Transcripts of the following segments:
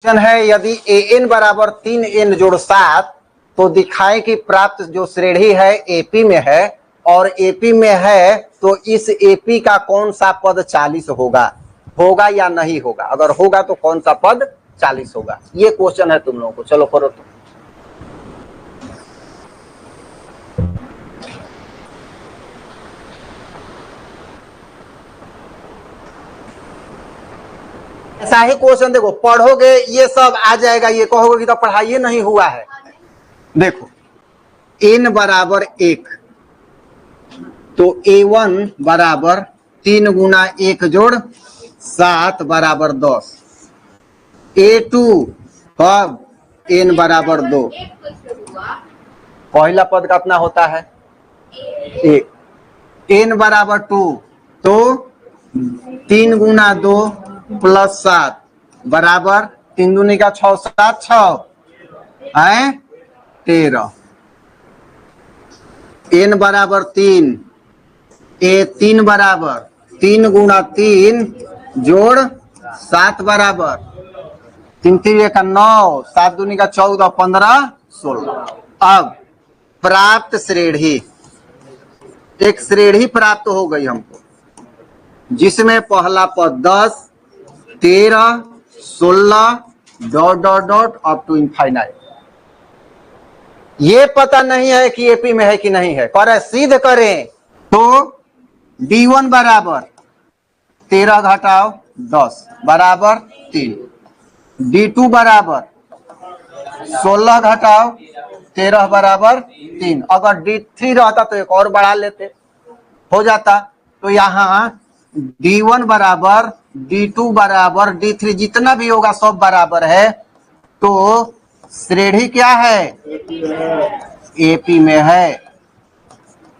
Question है यदि an बराबर 3n जोड़ 7 तो दिखाएं कि प्राप्त जो श्रेणी है AP में है और AP में है तो इस AP का कौन सा पद 40 होगा या नहीं होगा। अगर होगा तो कौन सा पद 40 होगा। ये क्वेश्चन है तुम लोगों को। चलो करो तुम। ऐसा ही क्वेश्चन देखो, पढ़ोगे ये सब आ जाएगा, ये कहोगे कि तो पढ़ाई नहीं हुआ है। देखो n बराबर 1 तो a1 बराबर 3 गुना 1 जोड़ 7 बराबर 10। a2 कब n बराबर 2। पहला पद कितना होता है 1। n बराबर 2 तो 3 गुना 2 प्लस 7 बराबर 3 दूनी का 6 7 6 है 13। n बराबर 3 a3 बराबर 3 गुना 3 जोड़ 7 बराबर 3 3 का 9 7 दूनी का 14 15 16। अब प्राप्त श्रेणी, एक श्रेणी प्राप्त हो गई हमको जिसमें पहला पद 10 13 16 dot dot dot up to infinite. ये पता नहीं है कि एपी में है कि नहीं है। करे सिद्ध करें तो d1 बराबर 13 घटाओ 10 बराबर 3, d2 बराबर 16 घटाओ 13 बराबर 3। अगर d3 रहता तो एक और बढ़ा लेते हो जाता। तो यहाँ d1 बराबर d2 बराबर d3 जितना भी होगा सब बराबर है। तो श्रेणी क्या है एपी में है।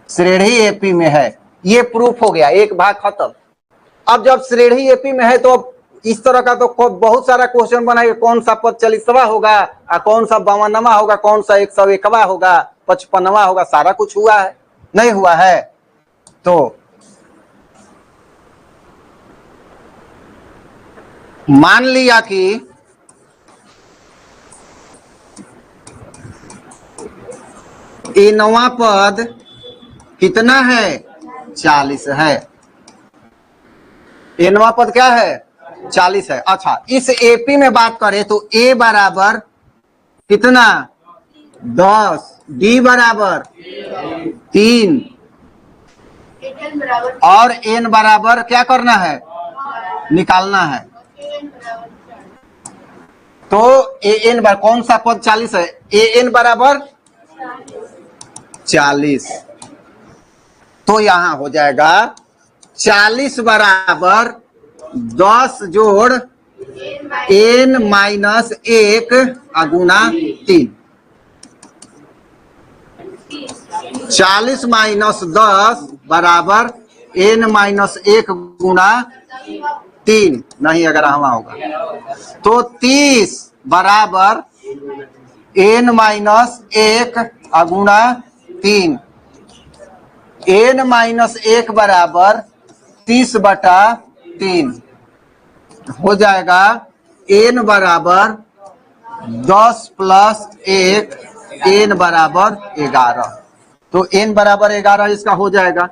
श्रेणी एपी में है। ये प्रूफ हो गया, एक भाग खत्म। अब जब श्रेणी एपी में है तो इस तरह का तो बहुत सारा क्वेश्चन बनाएगा। कौन सा पद 40वां होगा, कौन सा 52वां होगा, कौन सा 101वां होगा, 55वां होगा। सारा कुछ हुआ है नहीं हुआ है। तो मान लिया कि nवां पद कितना है 40 है। nवां पद क्या है 40 है। अच्छा, इस एपी में बात करें तो a बराबर कितना 10, d बराबर 3 और n बराबर क्या करना है निकालना है। तो an बराबर कौन सा पद 40 है, an बराबर 40। तो यहां हो जाएगा 40 बराबर 10 जोड़ n माइनस 1 गुना 3। 40 माइनस 10 बराबर n माइनस 1 गुना 3 नहीं अगर हवा होगा तो 30 बराबर n माइनस 1 गुना 3। n माइनस 1 बराबर 30/3 हो जाएगा। n बराबर 10 प्लस 1 n बराबर 11। तो n बराबर 11 इसका हो जाएगा।